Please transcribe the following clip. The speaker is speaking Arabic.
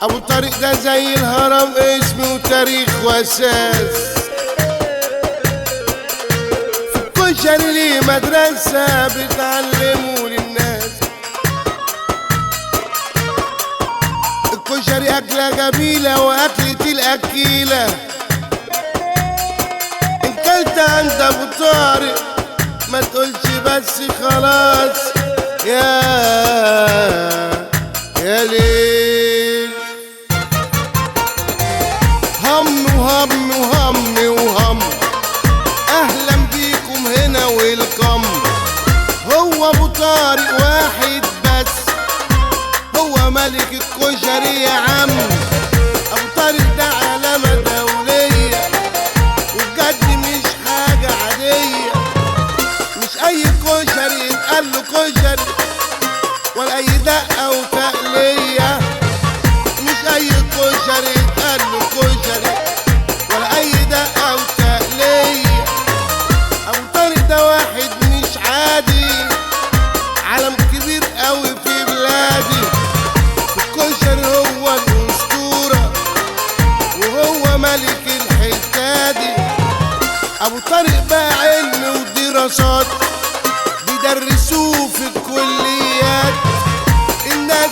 ابو طارق ده زي الهرم، اسم وتاريخ واساس. في الكشري ليه مدرسة بتعلمه للناس. الكشري أكلة جميلة وأكلة الأكيلة. إن كلت عند أبو طارق ما تقولش بس خلاص يا ليل. هم وهم وهم وهم، أهلا بيكم هنا ويلكم. هو أبو طارق واحد بس، هو ملك الكشري يا عم. أبو طارق ده علامة دولية وبجد مش حاجة عادية. مش أي كشري يتقال له كشري، ولا أي دقة وتقلية. مش أي كشري يتقال له كشري، ولا أي دقة وتقلية. أبو طارق ده واحد مش عادي، علم كبير قوي في بلادي. الكشري هو الأسطورة وهو ملك الحتة دي. أبو طارق بقى علم ودراسات بيدرسوه في الكليات. الناس